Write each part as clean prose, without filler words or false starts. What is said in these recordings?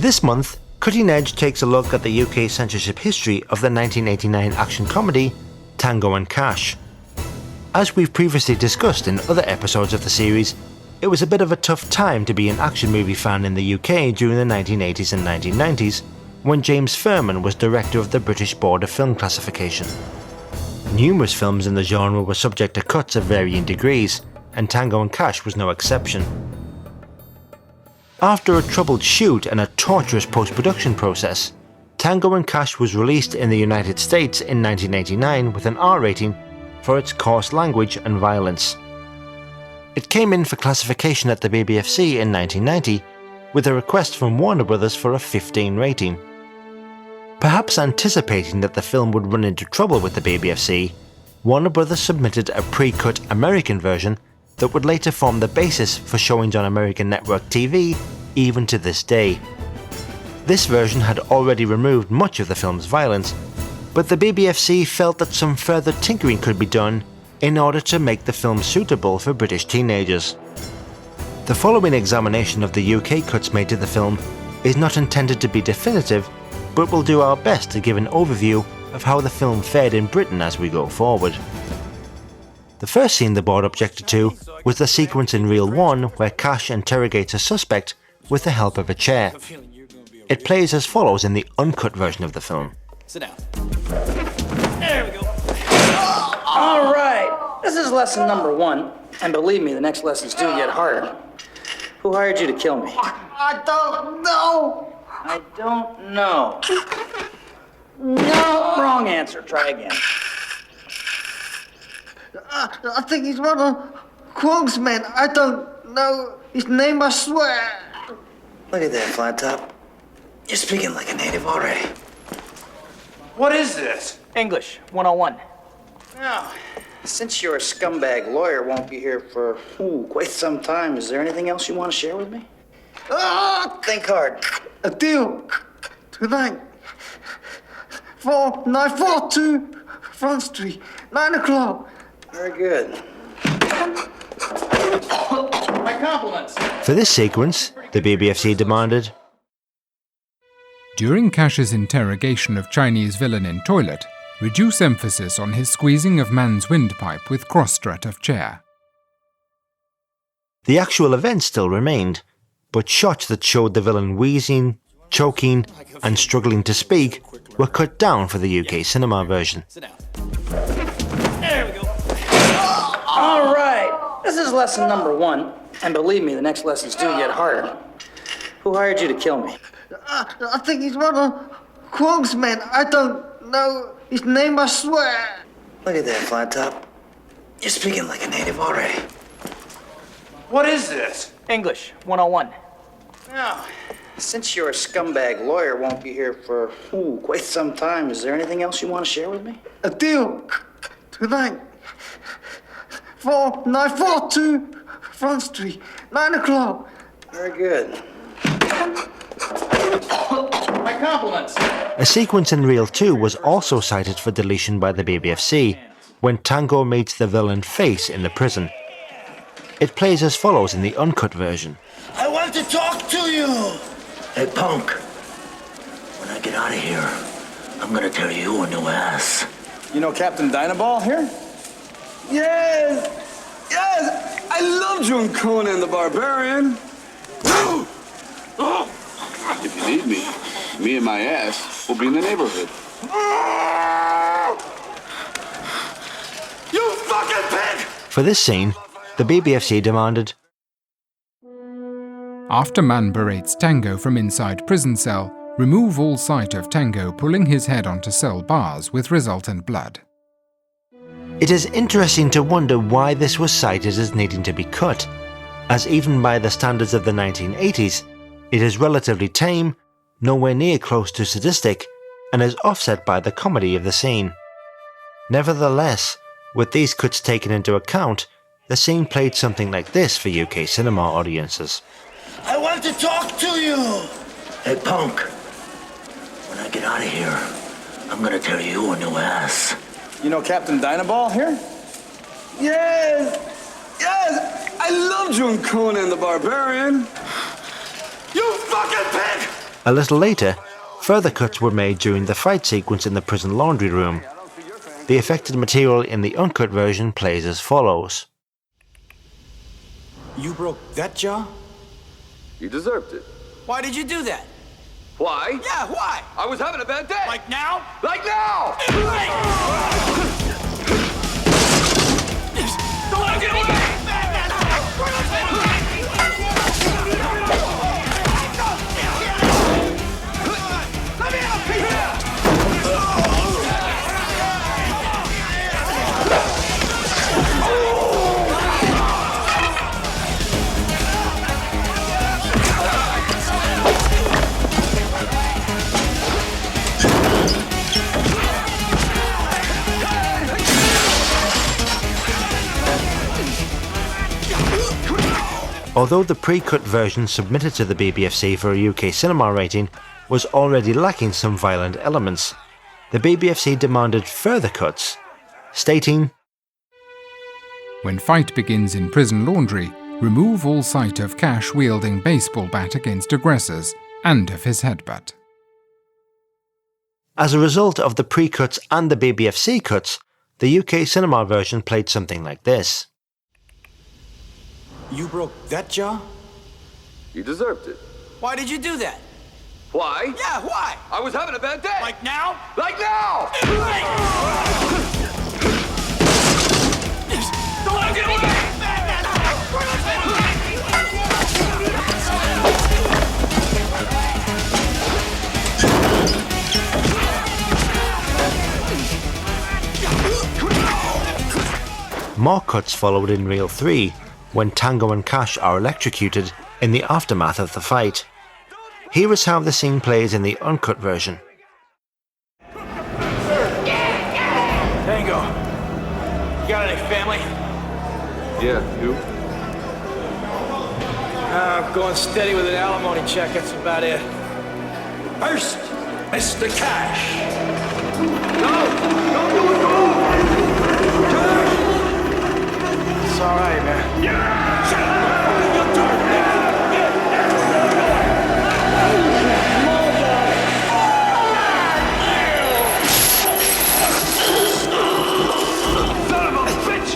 This month, Cutting Edge takes a look at the UK censorship history of the 1989 action comedy Tango and Cash. As we've previously discussed in other episodes of the series, it was a bit of a tough time to be an action movie fan in the UK during the 1980s and 1990s, when James Furman was director of the British Board of Film Classification. Numerous films in the genre were subject to cuts of varying degrees, and Tango and Cash was no exception. After a troubled shoot and a torturous post-production process, Tango and Cash was released in the United States in 1989 with an R rating for its coarse language and violence. It came in for classification at the BBFC in 1990 with a request from Warner Bros. For a 15 rating. Perhaps anticipating that the film would run into trouble with the BBFC, Warner Bros. Submitted a pre-cut American version that would later form the basis for showings on American network TV even to this day. This version had already removed much of the film's violence, but the BBFC felt that some further tinkering could be done in order to make the film suitable for British teenagers. The following examination of the UK cuts made to the film is not intended to be definitive, but we'll do our best to give an overview of how the film fared in Britain as we go forward. The first scene the board objected to was the sequence in Reel 1 where Cash interrogates a suspect with the help of a chair. It plays as follows in the uncut version of the film. Sit down. There we go. All right, this is lesson number 1, and believe me, the next lessons do get harder. Who hired you to kill me? I don't know. I don't know. No, wrong answer. Try again. I think he's one of Kwong's men. I don't know his name, I swear. Look at that, Flat Top. You're speaking like a native already. What is this? English 101. Now, since your scumbag lawyer won't be here for quite some time, is there anything else you want to share with me? Think hard. A deal. Tonight. 4942 Front Street. 9 o'clock. Very good. My compliments. For this sequence, the BBFC demanded, during Cash's interrogation of Chinese villain in toilet, reduce emphasis on his squeezing of man's windpipe with cross-strut of chair. The actual event still remained, but shots that showed the villain wheezing, choking, and struggling to speak were cut down for the UK cinema version. Sit down. There we go. All right, this is lesson number 1, and believe me, the next lessons do get harder. Who hired you to kill me? I think he's one of Kwong's men. I don't know his name, I swear. Look at that, Flat Top. You're speaking like a native already. What is this? English 101. Now, since your scumbag lawyer won't be here for quite some time, is there anything else you want to share with me? A deal. Tonight. 4942 Front Street. 9 o'clock. Very good. My compliments. A sequence in Reel 2 was also cited for deletion by the BBFC when Tango meets the villain Face in the prison. It plays as follows in the uncut version. I want to talk to you! Hey, punk. When I get out of here, I'm gonna tear you a new ass. You know Captain Dynaball here? Yes! Yes! I loved you in Conan the Barbarian. If you need me and my ass will be in the neighborhood. You fucking pig! For this scene, the BBFC demanded, after man berates Tango from inside prison cell, remove all sight of Tango pulling his head onto cell bars with resultant blood. It is interesting to wonder why this was cited as needing to be cut, as even by the standards of the 1980s, it is relatively tame, nowhere near close to sadistic, and is offset by the comedy of the scene. Nevertheless, with these cuts taken into account, the scene played something like this for UK cinema audiences. I want to talk to you! Hey, punk. When I get out of here, I'm gonna tear you a new ass. You know Captain Dynaball here? Yes! Yes! I loved you in Conan the Barbarian. You fucking pig! A little later, further cuts were made during the fight sequence in the prison laundry room. The affected material in the uncut version plays as follows. You broke that jaw? You deserved it. Why did you do that? Why? Yeah, why? I was having a bad day. Like now? Like now! Don't get away! Let me out, Peter! Although the pre-cut version submitted to the BBFC for a UK cinema rating was already lacking some violent elements, the BBFC demanded further cuts, stating, When fight begins in prison laundry, remove all sight of Cash wielding baseball bat against aggressors and of his headbutt. As a result of the pre-cuts and the BBFC cuts, the UK cinema version played something like this. You broke that jaw? You deserved it. Why did you do that? Why? Yeah, why? I was having a bad day. Like now? Like now! Don't get away! More cuts followed in Reel 3, when Tango and Cash are electrocuted in the aftermath of the fight. Here is how the scene plays in the uncut version. Tango, you got any family? Yeah, you? I'm going steady with an alimony check, that's about it. First, Mr. Cash. No, do it, go! It's all right, man. Yeah! Shut up! Son of a bitch!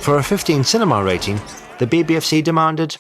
For a 15 cinema rating, the BBFC demanded,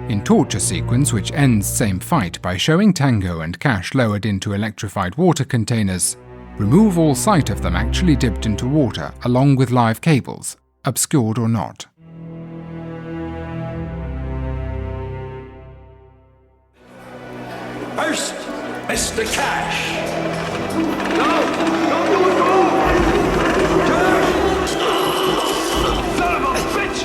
In torture sequence which ends same fight by showing Tango and Cash lowered into electrified water containers, remove all sight of them actually dipped into water along with live cables, obscured or not. First, Mr. Cash. No, do it, go! Son of a bitch!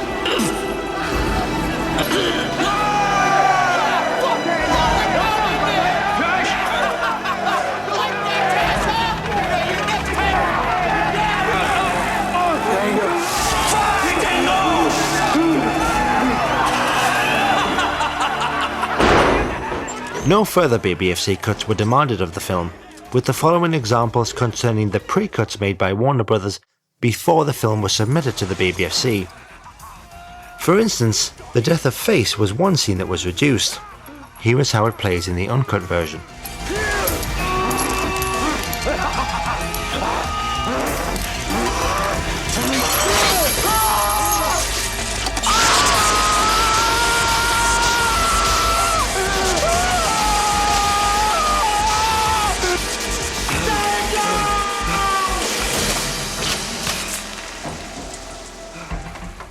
No further BBFC cuts were demanded of the film, with the following examples concerning the pre-cuts made by Warner Brothers before the film was submitted to the BBFC. For instance, the death of Face was one scene that was reduced. Here is how it plays in the uncut version.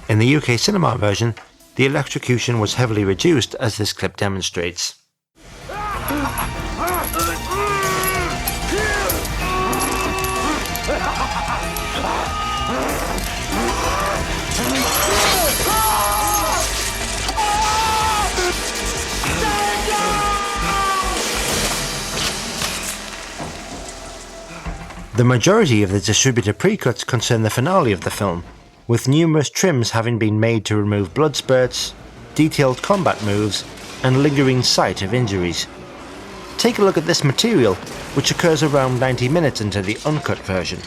In the UK cinema version, the electrocution was heavily reduced, as this clip demonstrates. The majority of the distributor pre-cuts concern the finale of the film, with numerous trims having been made to remove blood spurts, detailed combat moves, and lingering sight of injuries. Take a look at this material, which occurs around 90 minutes into the uncut version.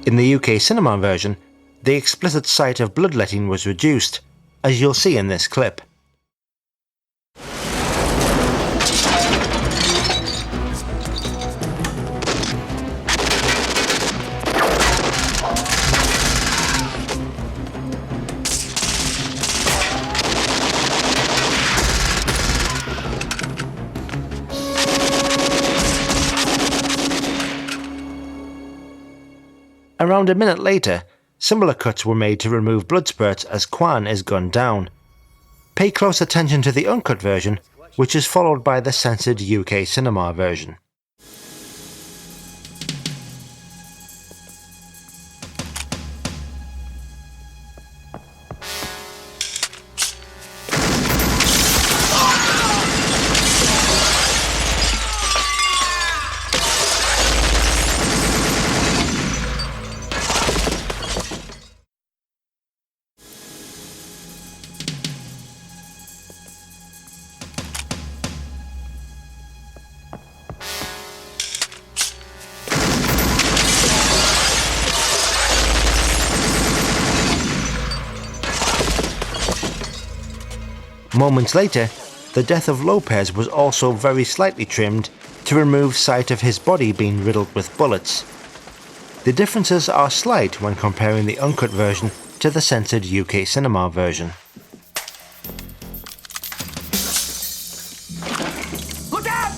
In the UK cinema version, the explicit sight of bloodletting was reduced, as you'll see in this clip. Around a minute later, similar cuts were made to remove blood spurts as Kwan is gunned down. Pay close attention to the uncut version, which is followed by the censored UK cinema version. Moments later, the death of Lopez was also very slightly trimmed to remove sight of his body being riddled with bullets. The differences are slight when comparing the uncut version to the censored UK cinema version. Look out!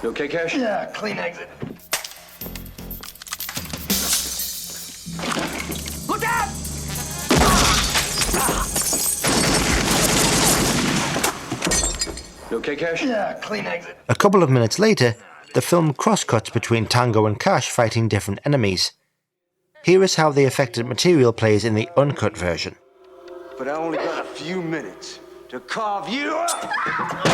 You okay, Cash? Yeah, clean exit. Look out! You okay, Cash? Yeah, clean exit. A couple of minutes later, the film crosscuts between Tango and Cash fighting different enemies. Here is how the affected material plays in the uncut version. But I only got a few minutes to carve you up!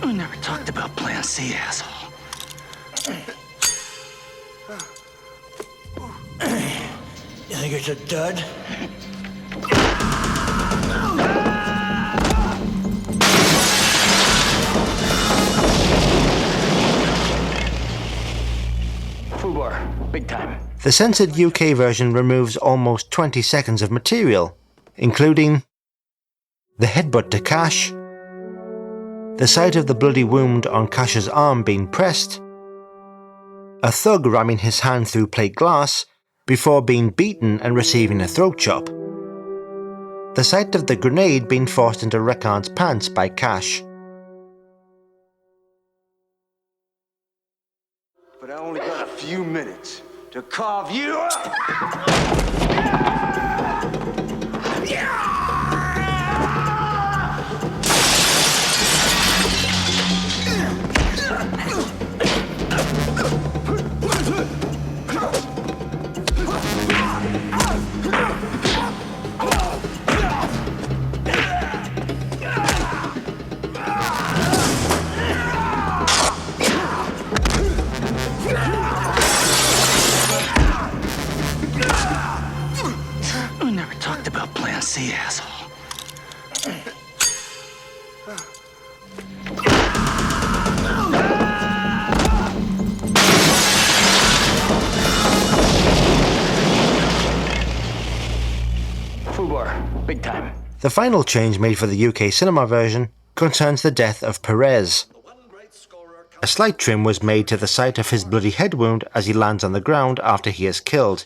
We never talked about Plan C, asshole. You think it's a dud? Fubar, big time. The censored UK version removes almost 20 seconds of material, including the headbutt to Cash, the sight of the bloody wound on Cash's arm being pressed, a thug ramming his hand through plate glass before being beaten and receiving a throat chop, the sight of the grenade being forced into Rekhan's pants by Cash. But I only got a few minutes to carve you up! see, asshole. Fubar, big time. The final change made for the UK cinema version concerns the death of Perez. A slight trim was made to the site of his bloody head wound as he lands on the ground after he is killed.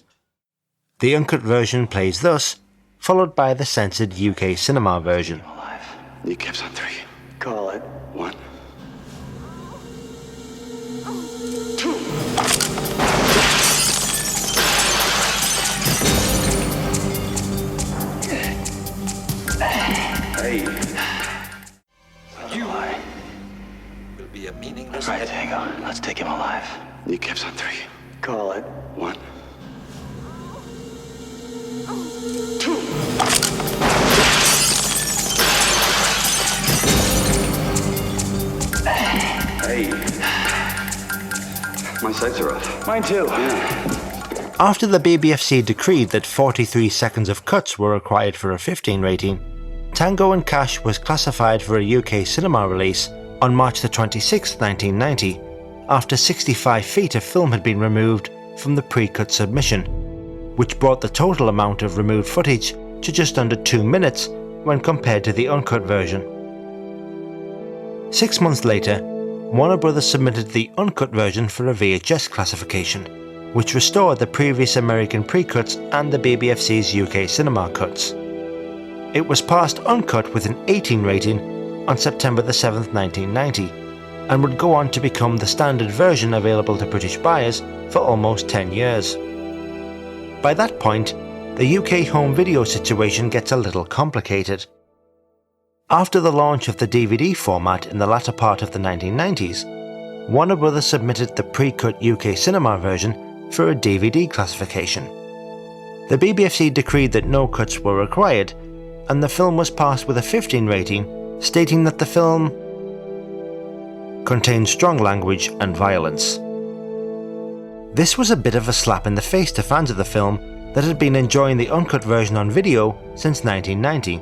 The uncut version plays thus, followed by the censored UK cinema version. Kneecaps on 3. Call it. 1. 2. Hey. Will be a meaningless. All right, Tango. Let's take him alive. Kneecaps on 3. Call it. 1. 2. Hey. My sights are off. Mine too. After the BBFC decreed that 43 seconds of cuts were required for a 15 rating, Tango and Cash was classified for a UK cinema release on March the 26th, 1990, after 65 feet of film had been removed from the pre-cut submission, which brought the total amount of removed footage to just under 2 minutes when compared to the uncut version. 6 months later, Warner Bros. Submitted the uncut version for a VHS classification, which restored the previous American pre-cuts and the BBFC's UK cinema cuts. It was passed uncut with an 18 rating on September the 7th, 1990, and would go on to become the standard version available to British buyers for almost 10 years. By that point, the UK home video situation gets a little complicated. After the launch of the DVD format in the latter part of the 1990s, Warner Bros. Submitted the pre-cut UK cinema version for a DVD classification. The BBFC decreed that no cuts were required, and the film was passed with a 15 rating, stating that the film contained strong language and violence. This was a bit of a slap in the face to fans of the film that had been enjoying the uncut version on video since 1990.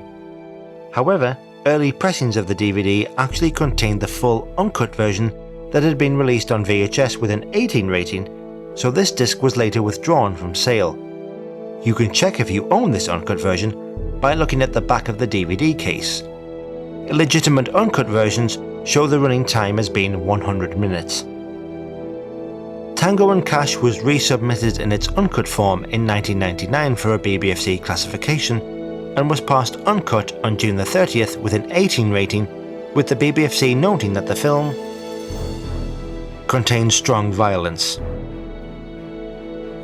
However, early pressings of the DVD actually contained the full uncut version that had been released on VHS with an 18 rating, so this disc was later withdrawn from sale. You can check if you own this uncut version by looking at the back of the DVD case. Illegitimate uncut versions show the running time as being 100 minutes. Tango and Cash was resubmitted in its uncut form in 1999 for a BBFC classification, and was passed uncut on June the 30th with an 18 rating, with the BBFC noting that the film contains strong violence.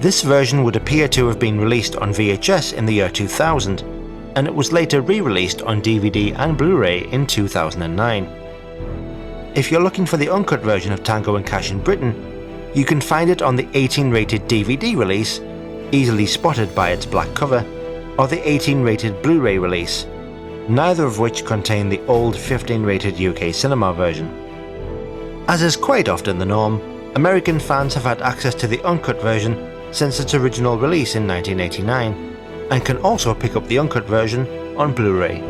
This version would appear to have been released on VHS in the year 2000, and it was later re-released on DVD and Blu-ray in 2009. If you're looking for the uncut version of Tango and Cash in Britain, you can find it on the 18-rated DVD release, easily spotted by its black cover, or the 18-rated Blu-ray release, neither of which contain the old 15-rated UK cinema version. As is quite often the norm, American fans have had access to the uncut version since its original release in 1989, and can also pick up the uncut version on Blu-ray.